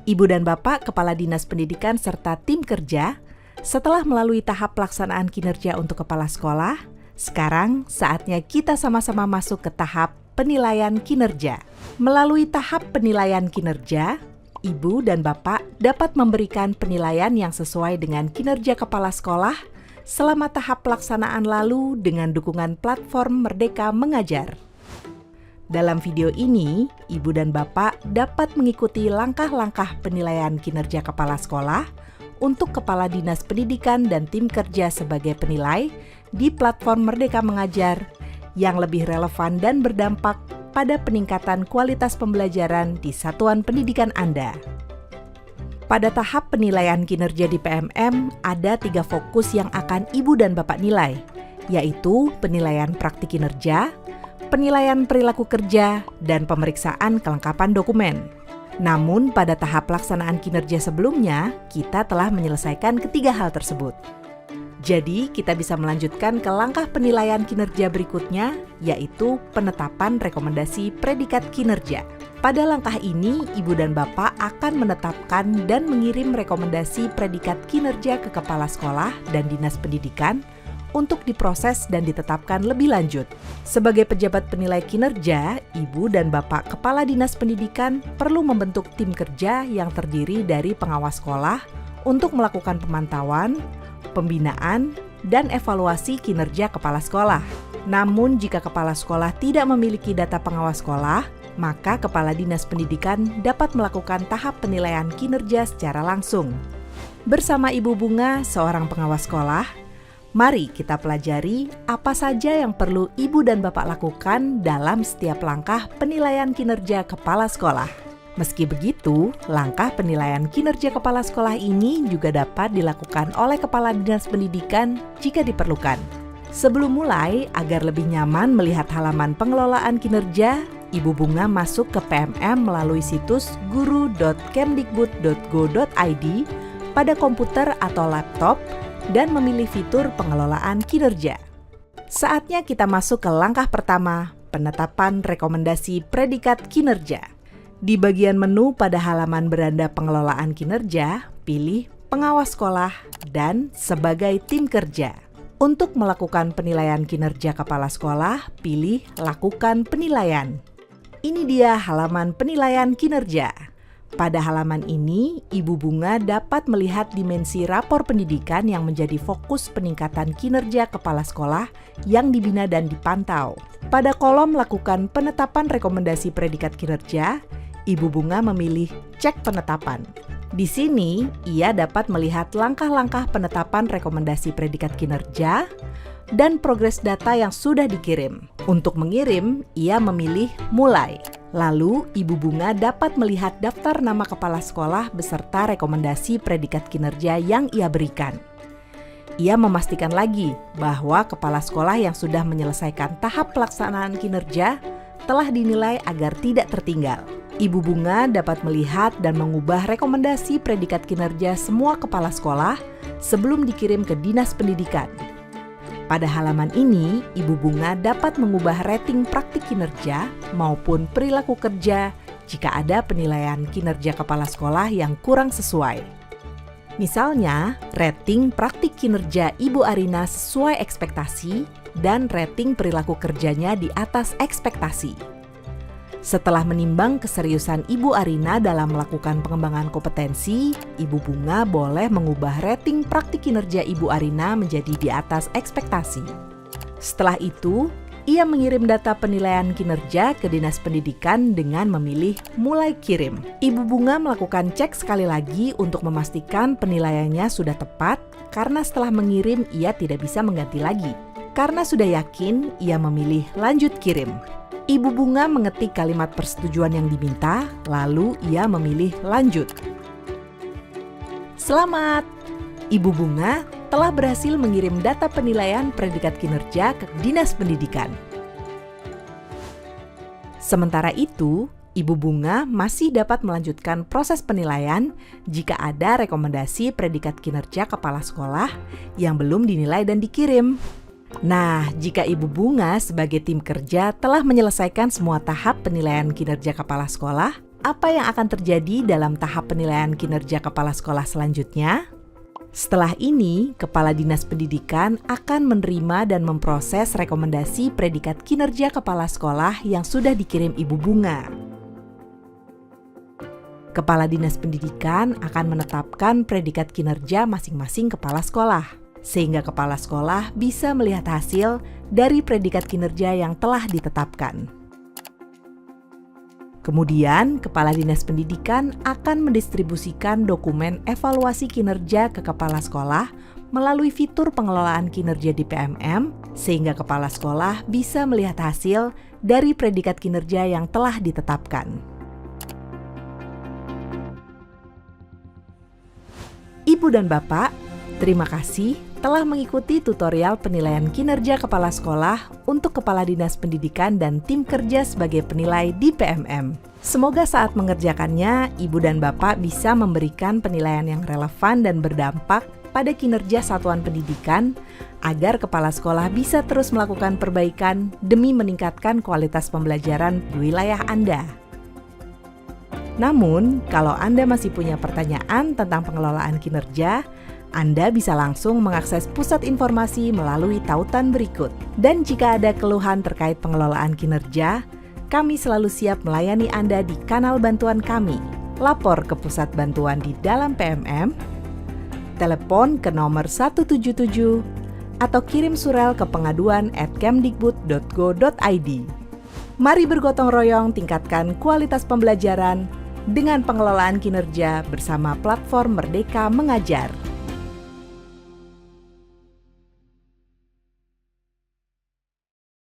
Ibu dan Bapak Kepala Dinas Pendidikan serta tim kerja, setelah melalui tahap pelaksanaan kinerja untuk kepala sekolah, sekarang saatnya kita sama-sama masuk ke tahap penilaian kinerja. Melalui tahap penilaian kinerja, Ibu dan Bapak dapat memberikan penilaian yang sesuai dengan kinerja kepala sekolah selama tahap pelaksanaan lalu dengan dukungan platform Merdeka Mengajar. Dalam video ini, Ibu dan Bapak dapat mengikuti langkah-langkah penilaian kinerja kepala sekolah untuk Kepala Dinas Pendidikan dan tim kerja sebagai penilai di platform Merdeka Mengajar yang lebih relevan dan berdampak pada peningkatan kualitas pembelajaran di satuan pendidikan Anda. Pada tahap penilaian kinerja di PMM, ada 3 fokus yang akan Ibu dan Bapak nilai, yaitu penilaian praktik kinerja, penilaian perilaku kerja, dan pemeriksaan kelengkapan dokumen. Namun, pada tahap pelaksanaan kinerja sebelumnya, kita telah menyelesaikan ketiga hal tersebut. Jadi, kita bisa melanjutkan ke langkah penilaian kinerja berikutnya, yaitu penetapan rekomendasi predikat kinerja. Pada langkah ini, Ibu dan Bapak akan menetapkan dan mengirim rekomendasi predikat kinerja ke Kepala Sekolah dan Dinas Pendidikan untuk diproses dan ditetapkan lebih lanjut. Sebagai pejabat penilai kinerja, Ibu dan Bapak Kepala Dinas Pendidikan perlu membentuk tim kerja yang terdiri dari pengawas sekolah untuk melakukan pemantauan, pembinaan, dan evaluasi kinerja kepala sekolah. Namun, jika kepala sekolah tidak memiliki data pengawas sekolah, maka Kepala Dinas Pendidikan dapat melakukan tahap penilaian kinerja secara langsung. Bersama Ibu Bunga, seorang pengawas sekolah, mari kita pelajari apa saja yang perlu Ibu dan Bapak lakukan dalam setiap langkah penilaian kinerja kepala sekolah. Meski begitu, langkah penilaian kinerja kepala sekolah ini juga dapat dilakukan oleh Kepala Dinas Pendidikan jika diperlukan. Sebelum mulai, agar lebih nyaman melihat halaman pengelolaan kinerja, Ibu Bunga masuk ke PMM melalui situs guru.kemdikbud.go.id pada komputer atau laptop dan memilih fitur pengelolaan kinerja. Saatnya kita masuk ke langkah pertama, penetapan rekomendasi predikat kinerja. Di bagian menu pada halaman beranda pengelolaan kinerja, pilih pengawas sekolah dan sebagai tim kerja. Untuk melakukan penilaian kinerja kepala sekolah, pilih lakukan penilaian. Ini dia halaman penilaian kinerja. Pada halaman ini, Ibu Bunga dapat melihat dimensi rapor pendidikan yang menjadi fokus peningkatan kinerja kepala sekolah yang dibina dan dipantau. Pada kolom lakukan penetapan rekomendasi predikat kinerja, Ibu Bunga memilih cek penetapan. Di sini, ia dapat melihat langkah-langkah penetapan rekomendasi predikat kinerja dan progres data yang sudah dikirim. Untuk mengirim, ia memilih mulai. Lalu, Ibu Bunga dapat melihat daftar nama kepala sekolah beserta rekomendasi predikat kinerja yang ia berikan. Ia memastikan lagi bahwa kepala sekolah yang sudah menyelesaikan tahap pelaksanaan kinerja telah dinilai agar tidak tertinggal. Ibu Bunga dapat melihat dan mengubah rekomendasi predikat kinerja semua kepala sekolah sebelum dikirim ke Dinas Pendidikan. Pada halaman ini, Ibu Bunga dapat mengubah rating praktik kinerja maupun perilaku kerja jika ada penilaian kinerja kepala sekolah yang kurang sesuai. Misalnya, rating praktik kinerja Ibu Arina sesuai ekspektasi dan rating perilaku kerjanya di atas ekspektasi. Setelah menimbang keseriusan Ibu Arina dalam melakukan pengembangan kompetensi, Ibu Bunga boleh mengubah rating praktik kinerja Ibu Arina menjadi di atas ekspektasi. Setelah itu, ia mengirim data penilaian kinerja ke Dinas Pendidikan dengan memilih mulai kirim. Ibu Bunga melakukan cek sekali lagi untuk memastikan penilaiannya sudah tepat karena setelah mengirim ia tidak bisa mengganti lagi. Karena sudah yakin, ia memilih lanjut kirim. Ibu Bunga mengetik kalimat persetujuan yang diminta, lalu ia memilih lanjut. Selamat! Ibu Bunga telah berhasil mengirim data penilaian predikat kinerja ke Dinas Pendidikan. Sementara itu, Ibu Bunga masih dapat melanjutkan proses penilaian jika ada rekomendasi predikat kinerja kepala sekolah yang belum dinilai dan dikirim. Nah, jika Ibu Bunga sebagai tim kerja telah menyelesaikan semua tahap penilaian kinerja kepala sekolah, apa yang akan terjadi dalam tahap penilaian kinerja kepala sekolah selanjutnya? Setelah ini, Kepala Dinas Pendidikan akan menerima dan memproses rekomendasi predikat kinerja kepala sekolah yang sudah dikirim Ibu Bunga. Kepala Dinas Pendidikan akan menetapkan predikat kinerja masing-masing kepala sekolah, sehingga kepala sekolah bisa melihat hasil dari predikat kinerja yang telah ditetapkan. Kemudian, Kepala Dinas Pendidikan akan mendistribusikan dokumen evaluasi kinerja ke kepala sekolah melalui fitur pengelolaan kinerja di PMM, sehingga kepala sekolah bisa melihat hasil dari predikat kinerja yang telah ditetapkan. Ibu dan Bapak, terima kasih telah mengikuti tutorial penilaian kinerja kepala sekolah untuk Kepala Dinas Pendidikan dan tim kerja sebagai penilai di PMM. Semoga saat mengerjakannya, Ibu dan Bapak bisa memberikan penilaian yang relevan dan berdampak pada kinerja satuan pendidikan agar kepala sekolah bisa terus melakukan perbaikan demi meningkatkan kualitas pembelajaran di wilayah Anda. Namun, kalau Anda masih punya pertanyaan tentang pengelolaan kinerja, Anda bisa langsung mengakses pusat informasi melalui tautan berikut. Dan jika ada keluhan terkait pengelolaan kinerja, kami selalu siap melayani Anda di kanal bantuan kami. Lapor ke pusat bantuan di dalam PMM, telepon ke nomor 177, atau kirim surel ke pengaduan@kemdikbud.go.id. Mari bergotong royong tingkatkan kualitas pembelajaran dengan pengelolaan kinerja bersama platform Merdeka Mengajar.